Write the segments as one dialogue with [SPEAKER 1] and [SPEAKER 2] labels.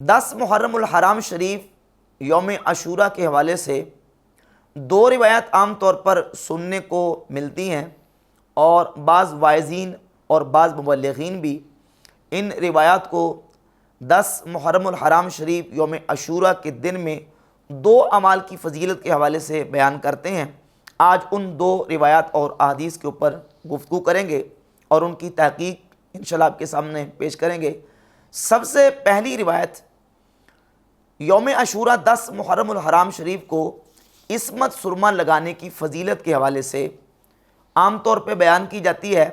[SPEAKER 1] 10 محرم الحرام شریف یوم عاشوراء کے حوالے سے دو روایات عام طور پر سننے کو ملتی ہیں، اور بعض واعظین اور بعض مبلغین بھی ان روایات کو 10 محرم الحرام شریف یوم عاشوراء کے دن میں دو اعمال کی فضیلت کے حوالے سے بیان کرتے ہیں۔ آج ان دو روایات اور احادیث کے اوپر گفتگو کریں گے اور ان کی تحقیق انشاءاللہ آپ کے سامنے پیش کریں گے۔ سب سے پہلی روایت یوم عاشوراء 10 محرم الحرام شریف کو عصمت سرما لگانے کی فضیلت کے حوالے سے عام طور پہ بیان کی جاتی ہے۔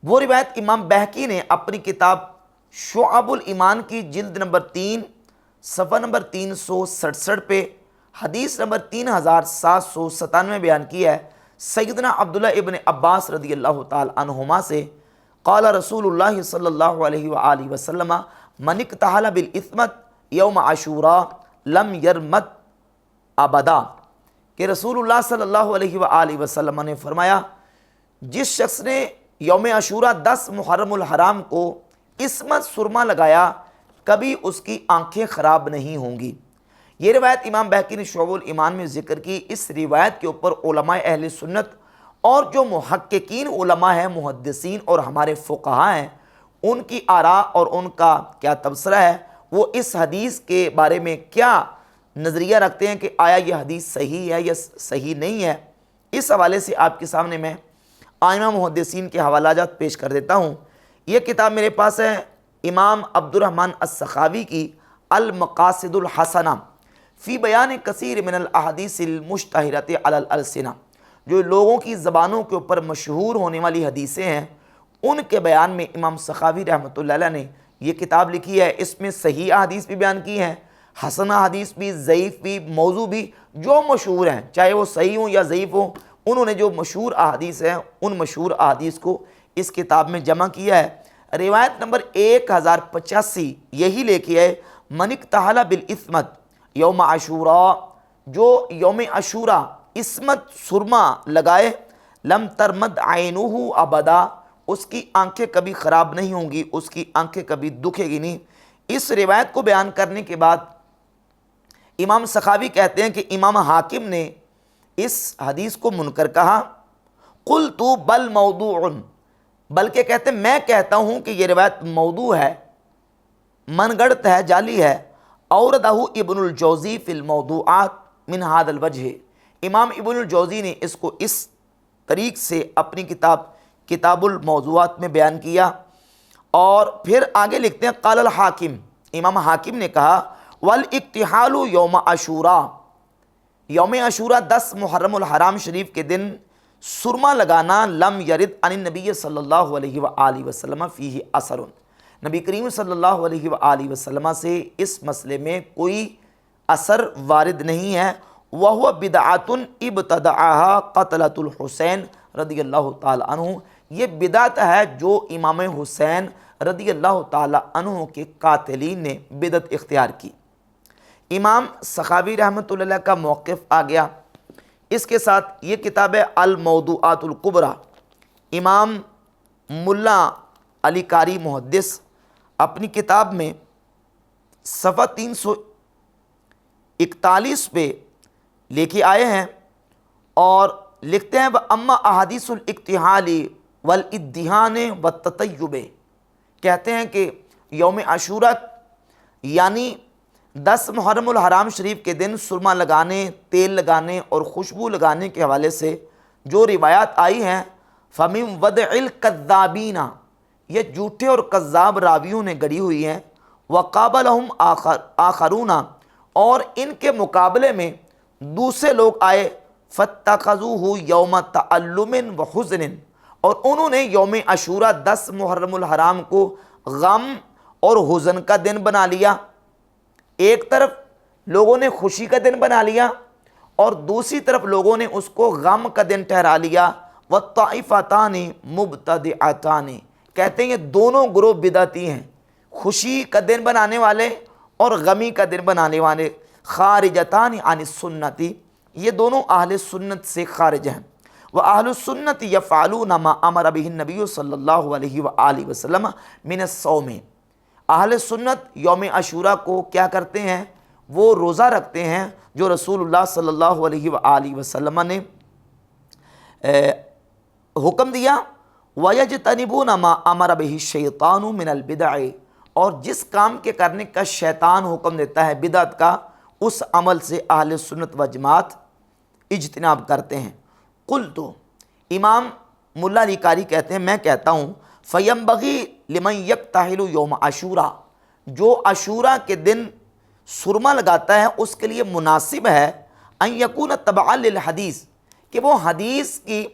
[SPEAKER 1] وہ روایت امام بہقی نے اپنی کتاب شعب الایمان کی جلد نمبر 3 صفحہ نمبر 367 پہ حدیث نمبر 3797 بیان کی ہے۔ سیدنا عبداللہ ابن عباس رضی اللہ تعالی عنہما سے قال رسول اللہ صلی اللہ علیہ وآلہ وسلم من اکتحل بالعصمت یوم عاشوراء لم یرمت ابدا، کہ رسول اللہ صلی اللہ علیہ وآلہ وسلم نے فرمایا، جس شخص نے یوم عاشوراء 10 محرم الحرام کو عصمت سرما لگایا کبھی اس کی آنکھیں خراب نہیں ہوں گی۔ یہ روایت امام بہقی نے شعب الایمان میں ذکر کی۔ اس روایت کے اوپر علماء اہل سنت اور جو محققین علماء ہیں، محدثین اور ہمارے فقہاء ہیں، ان کی آراء اور ان کا کیا تبصرہ ہے، وہ اس حدیث کے بارے میں کیا نظریہ رکھتے ہیں کہ آیا یہ حدیث صحیح ہے یا صحیح نہیں ہے، اس حوالے سے آپ کے سامنے میں ائمہ محدثین کے حوالہ جات پیش کر دیتا ہوں۔ یہ کتاب میرے پاس ہے امام عبد الرحمن السخاوی کی المقاصد الحسنہ فی بیان کثیر من الاحادیث المشتہرۃ علی الالسنہ، جو لوگوں کی زبانوں کے اوپر مشہور ہونے والی حدیثیں ہیں ان کے بیان میں امام سخاوی رحمۃ اللہ علیہ نے یہ کتاب لکھی ہے۔ اس میں صحیح احادیث بھی بیان کی ہیں، حسنہ حدیث بھی، ضعیف بھی، موضوع بھی، جو مشہور ہیں چاہے وہ صحیح ہوں یا ضعیف ہوں، انہوں نے جو مشہور احادیث ہیں ان مشہور احادیث کو اس کتاب میں جمع کیا ہے۔ روایت نمبر 1085 یہی لے کے ہے، من اکتحل بالعصمت یوم عاشوراء، جو یوم عاشوراء عصمت سرما لگائے، لم ترمد عینہ ابدا، اس کی آنکھیں کبھی خراب نہیں ہوں گی، اس کی آنکھیں کبھی دکھے گی نہیں۔ اس روایت کو بیان کرنے کے بعد امام سخاوی کہتے ہیں کہ امام حاکم نے اس حدیث کو منکر کہا، قلت بل موضوع، بلکہ کہتے ہیں میں کہتا ہوں کہ یہ روایت موضوع ہے، من گڑت ہے، جعلی ہے۔ اوردہ ابن الجوزی فی الموضوعات من هذا الوجہ، امام ابن الجوزی نے اس کو اس طریق سے اپنی کتاب الموضوعات میں بیان کیا۔ اور پھر آگے لکھتے ہیں قال الحاکم، امام حاکم نے کہا والاکتحال یوم عاشوراء، یوم عاشوراء 10 محرم الحرام شریف کے دن سرما لگانا، لم یرد عن النبی صلی اللہ علیہ وآلہ وسلم فیہ اثر، نبی کریم صلی اللہ علیہ وآلہ وسلم سے اس مسئلے میں کوئی اثر وارد نہیں ہے۔ وہو بدعۃ ابتدعها قتلۃ الحسین رضی اللہ تعالی عنہ، یہ بدعت ہے جو امام حسین رضی اللہ تعالی عنہ کے قاتلین نے بدعت اختیار کی۔ امام سخاوی رحمۃ اللہ کا موقف آ گیا۔ اس کے ساتھ یہ کتاب ہے الموضوعات الکبریٰ، امام ملا علی قاری محدث اپنی کتاب میں صفحہ 341 پہ لے کے آئے ہیں اور لکھتے ہیں وَأَمَّا أَحَادِيثُ الْإِكْتِحَالِ وَالْإِدِّهَانِ وَالتَّطَيُّبِ، کہتے ہیں کہ یوم عاشوراء یعنی 10 محرم الحرام شریف کے دن سرما لگانے، تیل لگانے اور خوشبو لگانے کے حوالے سے جو روایات آئی ہیں، فَمِن وَدْعِ الْكَذَّابِينَ، یہ جھوٹے اور کذاب راویوں نے گڑھی ہوئی ہیں، وَقَابَلَهُمْ آخَرُونَ، اور ان کے مقابلے میں دوسرے لوگ آئے، فَاتَّخَذُوهُ يَوْمَ تَأَلُّمٍ وَحُزْنٍ، اور انہوں نے یوم عاشوراء 10 محرم الحرام کو غم اور حزن کا دن بنا لیا۔ ایک طرف لوگوں نے خوشی کا دن بنا لیا اور دوسری طرف لوگوں نے اس کو غم کا دن ٹھہرا لیا۔ وَالطَّائِفَتَانِ مُبْتَدِعَتَانِ، کہتے ہیں یہ دونوں گروہ بدعتی ہیں، خوشی کا دن بنانے والے اور غمی کا دن بنانے والے، خارجتان عن السنت، یہ دونوں اہل سنت سے خارج ہیں۔ وَأَهْلُ السُّنَّةِ يَفْعَلُونَ مَا أَمَرَ بِهِ النَّبِيُّ صلی اللہ علیہ وآلہ وسلم من الصوم، اہل سنت یوم عاشورہ کو کیا کرتے ہیں؟ وہ روزہ رکھتے ہیں جو رسول اللہ صلی اللہ علیہ وآلہ وسلم نے حکم دیا۔ وَيَجْتَنِبُونَ مَا أَمَرَ بِهِ الشَّيْطَانُ مِنَ الْبِدْعِ، اور جس کام کے کرنے کا شیطان حکم دیتا ہے بدعت کا، اس عمل سے اہل سنت و جماعت اجتناب کرتے ہیں۔ قلت، امام ملا علی قاری کہتے ہیں میں کہتا ہوں، فَيَنبَغِي لِمَنْ يَقْتَحِلُ يَوْمَ عاشورہ، جو عاشورہ کے دن سرما لگاتا ہے اس کے لیے مناسب ہے ان یکون تبعا للحدیث، کہ وہ حدیث کی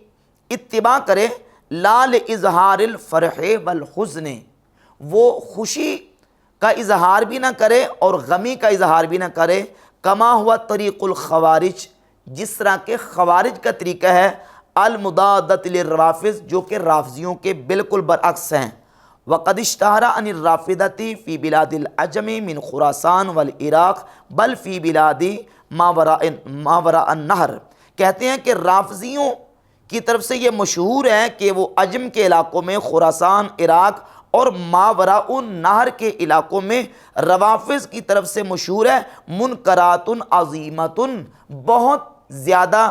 [SPEAKER 1] اتباع کرے، لا لإظہار الفرح والحزن، وہ خوشی کا اظہار بھی نہ کرے اور غمی کا اظہار بھی نہ کرے، کما ہوا طریق الخوارج، جس طرح کے خوارج کا طریقہ ہے، المضادۃ للروافض، جو کہ رافضیوں کے بالکل برعکس ہیں۔ وقد اشتہر عن الرافضۃ فی بلاد العجم من خراسان والعراق بل فی بلاد ماوراء النہر، کہتے ہیں کہ رافضیوں کی طرف سے یہ مشہور ہے کہ وہ عجم کے علاقوں میں، خراسان، عراق اور ماوراء النہر کے علاقوں میں روافض کی طرف سے مشہور ہے، منکرات عظیمۃ، بہت زیادہ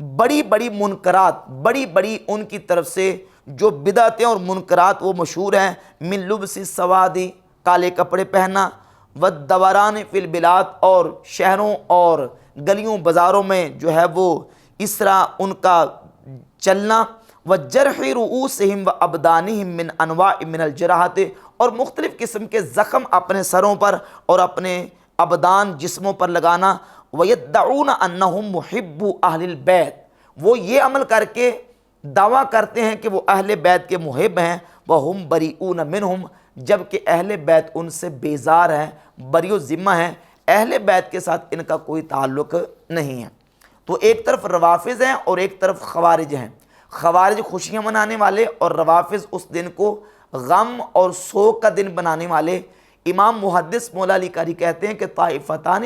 [SPEAKER 1] بڑی بڑی منکرات، بڑی بڑی ان کی طرف سے جو بدعتیں اور منکرات وہ مشہور ہیں، من لبس السواد، کالے کپڑے پہننا، والدوران فی البلاد، اور شہروں اور گلیوں بازاروں میں جو ہے وہ اس طرح ان کا چلنا، وجرح رؤوسہم وابدانہم من انواع من الجراحات، اور مختلف قسم کے زخم اپنے سروں پر اور اپنے ابدان جسموں پر لگانا، ویدعون انہم محب اہل البیت، وہ یہ عمل کر کے دعویٰ کرتے ہیں کہ وہ اہل بیت کے محب ہیں، وہم بریئون منہم، جبکہ اہل بیت ان سے بیزار ہیں، بری و ذمہ ہیں، اہل بیت کے ساتھ ان کا کوئی تعلق نہیں ہے۔ تو ایک طرف روافض ہیں اور ایک طرف خوارج ہیں، خوارج خوشیاں منانے والے اور روافض اس دن کو غم اور سوگ کا دن بنانے والے۔ امام محدث مولا علی قاری کہتے ہیں کہ طائفتان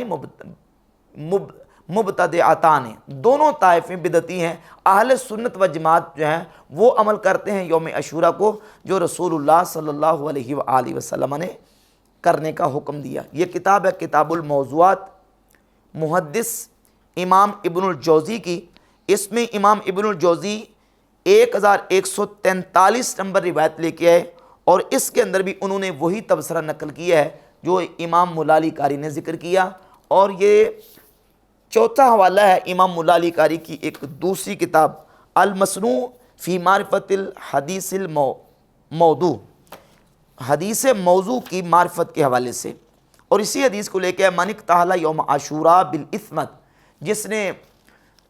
[SPEAKER 1] مبتدعتان، دونوں طائفیں بدعتی ہیں، اہل سنت و جماعت جو ہیں وہ عمل کرتے ہیں یوم عاشورہ کو جو رسول اللہ صلی اللہ علیہ وآلہ وسلم نے کرنے کا حکم دیا۔ یہ کتاب ہے کتاب الموضوعات، محدث امام ابن الجوزی کی، اس میں امام ابن الجوزی 1143 نمبر روایت لے کے آئے، اور اس کے اندر بھی انہوں نے وہی تبصرہ نقل کیا ہے جو امام مولا علی قاری نے ذکر کیا۔ اور یہ چوتھا حوالہ ہے امام مولا علی قاری کی ایک دوسری کتاب المصنوع فی معرفت الحدیث الموضوع، حدیث موضوع کی معرفت کے حوالے سے، اور اسی حدیث کو لے کے من اقتحل یوم عاشورہ بالاسمت، جس نے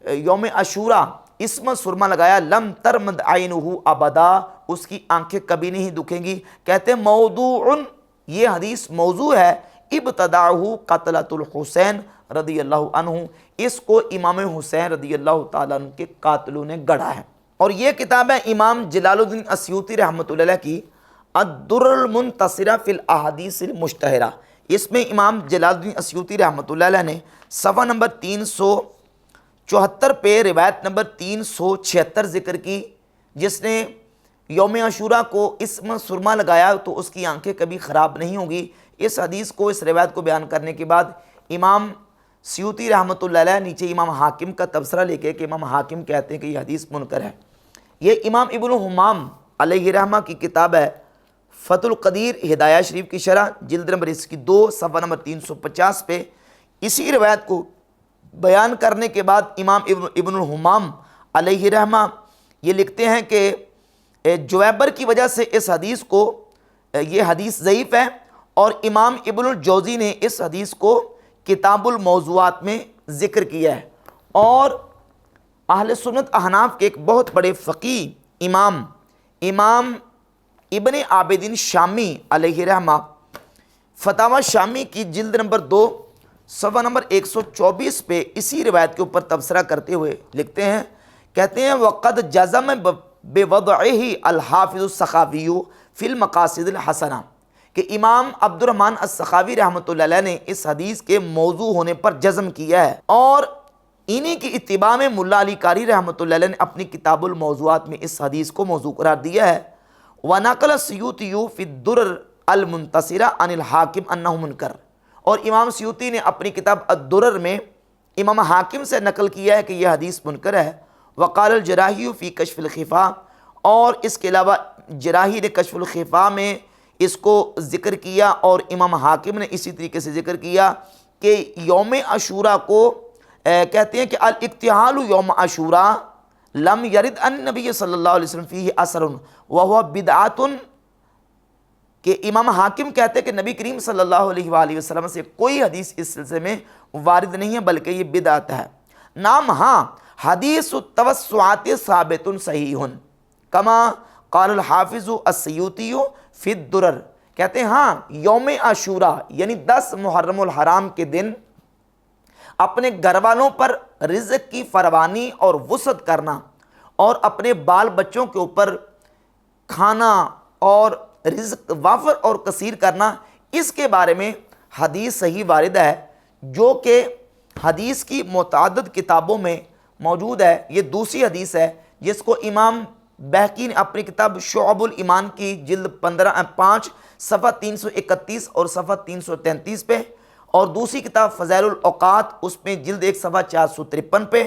[SPEAKER 1] یوم عاشورہ اسمت سرما لگایا، لم ترمد عینہ ابدا، اس کی آنکھیں کبھی نہیں دکھیں گی۔ کہتے ہیں موضوع، یہ حدیث موضوع ہے، ابتدعہ قتلۃ الحسین رضی اللہ عنہ، اس کو امام حسین رضی اللہ تعالیٰ عنہ کے قاتلوں نے گڑھا ہے۔ اور یہ کتاب ہے امام جلال الدین اسیوطی رحمۃ اللہ علیہ کی الدر المنتصرہ فی الاحادیث المشتہرہ، اس میں امام جلال الدین اسیوطی رحمۃ اللہ علیہ نے صفحہ نمبر 374 پہ روایت نمبر 376 ذکر کی، جس نے یوم عاشورہ کو اسم سرما لگایا تو اس کی آنکھیں کبھی خراب نہیں ہوں گی۔ اس حدیث کو، اس روایت کو بیان کرنے کے بعد امام سیوطی رحمۃ اللہ علیہ نیچے امام حاکم کا تبصرہ لے کے کہ امام حاکم کہتے ہیں کہ یہ حدیث منکر ہے۔ یہ امام ابن حمام علیہ رحمہ کی کتاب ہے فتح القدیر ہدایہ شریف کی شرح، جلد نمبر اس کی 2 صفحہ نمبر 350 پہ اسی روایت کو بیان کرنے کے بعد امام ابن الحمام علیہ رحمہ یہ لکھتے ہیں کہ جویبر کی وجہ سے اس حدیث کو، یہ حدیث ضعیف ہے، اور امام ابن الجوزی نے اس حدیث کو کتاب الموضوعات میں ذکر کیا ہے۔ اور اہل سنت احناف کے ایک بہت بڑے فقیہ امام ابن عابدین شامی علیہ رحمہ فتاوی شامی کی جلد نمبر 2 صفحہ نمبر 124 پہ اسی روایت کے اوپر تبصرہ کرتے ہوئے لکھتے ہیں، کہتے ہیں وقد جزم بوضعہ الحافظ السخاوی فی المقاصد الحسنہ، کہ امام عبد الرحمن السخاوی رحمۃ اللہ علیہ نے اس حدیث کے موضوع ہونے پر جزم کیا ہے، اور انہی کی اتباع میں ملا علی قاری رحمۃ اللہ علیہ نے اپنی کتاب الموضوعات میں اس حدیث کو موضوع قرار دیا ہے۔ وَنَقَلَ السُّیوطِیُّ فِی الدُّرَرِ المنتصرہ عن الحاکم انہ منکر، اور امام سیوطی نے اپنی کتاب الدرر میں امام حاکم سے نقل کیا ہے کہ یہ حدیث منکر ہے۔ وقال الجراحی فی کشف الخفا، اور اس کے علاوہ جراحی نے کشف الخفا میں اس کو ذکر کیا، اور امام حاکم نے اسی طریقے سے ذکر کیا کہ یوم عاشوراء کو کہتے ہیں کہ الاقتحال یوم عاشوراء لم یرد ان نبی صلی اللہ علیہ وسلم فیہ اثر وہو بدعۃ، کہ امام حاکم کہتے ہیں کہ نبی کریم صلی اللہ علیہ وآلہ وسلم سے کوئی حدیث اس سلسلے میں وارد نہیں ہے بلکہ یہ بدعت ہے۔ نام ہاں حدیث التوسعات ثابت صحیح کما قال الحافظ السیوطی فی الدرر، کہتے ہیں ہاں یوم عاشوراء یعنی 10 محرم الحرام کے دن اپنے گھر والوں پر رزق کی فراوانی اور وسعت کرنا اور اپنے بال بچوں کے اوپر کھانا اور رزق وافر اور کثیر کرنا، اس کے بارے میں حدیث صحیح وارد ہے جو کہ حدیث کی متعدد کتابوں میں موجود ہے۔ یہ دوسری حدیث ہے جس کو امام بہقی نے اپنی کتاب شعب الایمان کی جلد 5 صفحہ 331 اور صفحہ 333 پہ، اور دوسری کتاب فضائل الاوقات اس میں جلد 1 صفحہ 453 پہ،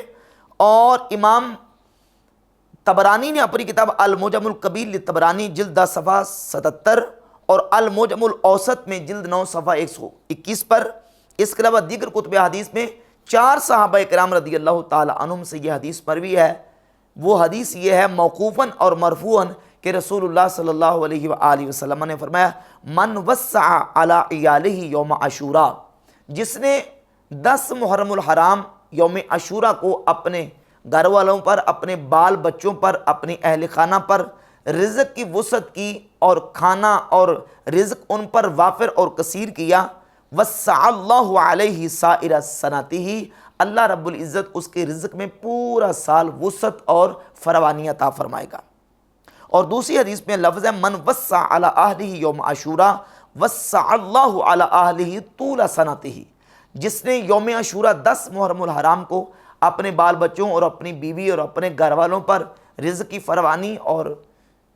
[SPEAKER 1] اور امام طبرانی نے اپنی کتاب المعجم الکبیر لطبرانی جلد 10 صفحہ 77 اور المعجم الاوسط میں جلد 9 صفحہ 121 پر، اس کے علاوہ دیگر کتب حدیث میں 4 صحابہ کرام رضی اللہ تعالی عنہم سے یہ حدیث مروی ہے۔ وہ حدیث یہ ہے موقوفاً اور مرفوعاً کہ رسول اللہ صلی اللہ علیہ وآلہ وسلم نے فرمایا من وسع علی عیالہ یوم عاشوراء، جس نے 10 محرم الحرام یوم عاشوراء کو اپنے گھر والوں پر، اپنے بال بچوں پر، اپنے اہل خانہ پر رزق کی وسعت کی اور کھانا اور رزق ان پر وافر اور کثیر کیا، وسع اللہ علیہ سائر سنتہ، اللہ رب العزت اس کے رزق میں پورا سال وسعت اور فراوانی عطا فرمائے گا۔ اور دوسری حدیث میں لفظ ہے من وسع علی اہلہ یوم عاشوراء وسع اللہ علی اہلہ طول سنتہ، جس نے یوم عاشوراء 10 محرم الحرام کو اپنے بال بچوں اور اپنی بیوی اور اپنے گھر والوں پر رزق کی فراوانی اور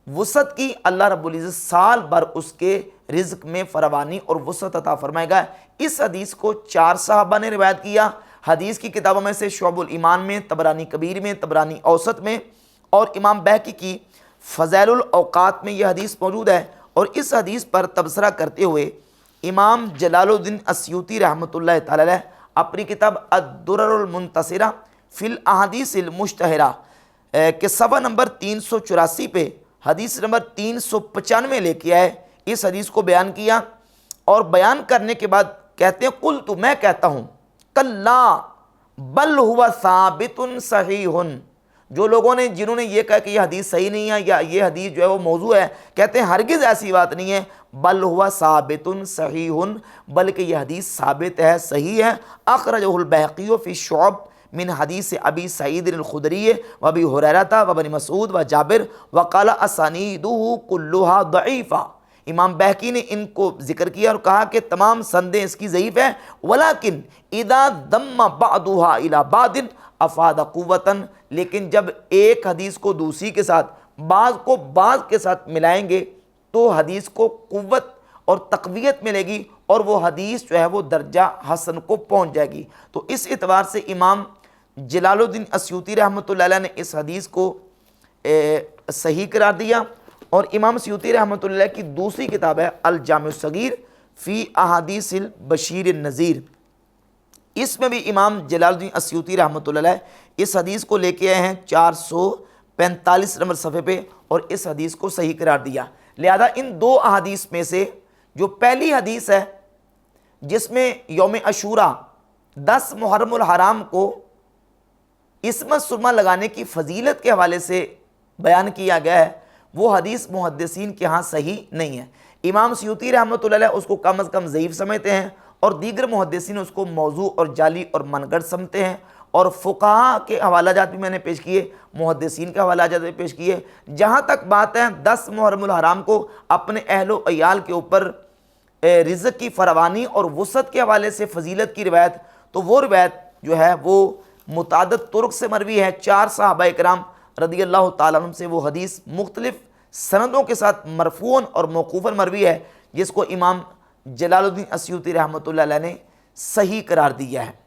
[SPEAKER 1] وسعت کی، اللہ رب العزت سال بھر اس کے رزق میں فراوانی اور وسعت عطا فرمائے گا۔ اس حدیث کو 4 صحابہ نے روایت کیا، حدیث کی کتابوں میں سے شعب الایمان میں، طبرانی کبیر میں، طبرانی اوسط میں، اور امام بہقی کی فضائل الاوقات میں یہ حدیث موجود ہے۔ اور اس حدیث پر تبصرہ کرتے ہوئے امام جلال الدین السیوطی رحمۃ اللہ تعالی علیہ اپنی کتاب الدرر المنتصرہ فی الاحادیث المشتہرہ کے صفحہ نمبر 384 پہ حدیث نمبر 395 لے کے آئے، اس حدیث کو بیان کیا، اور بیان کرنے کے بعد کہتے ہیں قلت، میں کہتا ہوں کلا بل ہوا ثابت صحیح، جو لوگوں نے جنہوں نے یہ کہا کہ یہ حدیث صحیح نہیں ہے یا یہ حدیث جو ہے وہ موضوع ہے، کہتے ہیں ہرگز ایسی بات نہیں ہے، بل ہوا ثابت صحیح، بلکہ یہ حدیث ثابت ہے، صحیح ہے۔ اخرجہ البیہقی فی الشعب من حدیث ابی سعید الخدری و ابی ہریرہ و ابن مسعود و جابر وقال اسانیدہ کلھا ضعیفہ، امام بہقی نے ان کو ذکر کیا اور کہا کہ تمام سندیں اس کی ضعیف ہیں، ولیکن اذا ضم بعضها الی بعض افاد قوتاً، لیکن جب ایک حدیث کو دوسری کے ساتھ، بعض کو بعض کے ساتھ ملائیں گے تو حدیث کو قوت اور تقویت ملے گی، اور وہ حدیث جو ہے وہ درجہ حسن کو پہنچ جائے گی۔ تو اس اعتبار سے امام جلال الدین السیوطی رحمۃ اللہ علیہ نے اس حدیث کو صحیح قرار دیا، اور امام سیوطی رحمۃ اللہ کی دوسری کتاب ہے الجامع الصغیر فی احادیث البشیر النذیر، اس میں بھی امام جلال الدین السیوطی رحمۃ اللہ علیہ اس حدیث کو لے کے آئے ہیں 445 نمبر صفحے پہ، اور اس حدیث کو صحیح قرار دیا۔ لہذا ان 2 احادیث میں سے جو پہلی حدیث ہے جس میں یوم عاشوراء 10 محرم الحرام کو عصمت سرما لگانے کی فضیلت کے حوالے سے بیان کیا گیا ہے، وہ حدیث محدثین کے ہاں صحیح نہیں ہے۔ امام سیوطی رحمۃ اللہ علیہ اس کو کم از کم ضعیف سمجھتے ہیں، اور دیگر محدثین اس کو موضوع اور جعلی اور من گھڑت سمجھتے ہیں، اور فقہاء کے حوالہ جات بھی میں نے پیش کیے، محدثین کے حوالہ جات بھی پیش کیے۔ جہاں تک بات ہے 10 محرم الحرام کو اپنے اہل و عیال کے اوپر رزق کی فراوانی اور وسعت کے حوالے سے فضیلت کی روایت، تو وہ روایت جو ہے وہ متعدد طرق سے مروی ہے، 4 صحابہ کرام رضی اللہ تعالیٰ عنہ سے وہ حدیث مختلف سندوں کے ساتھ مرفوعاً اور موقوفاً مروی ہے۔ جس کو امام جلال الدین اسیوطی رحمۃ اللہ علیہ نے صحیح قرار دیا ہے۔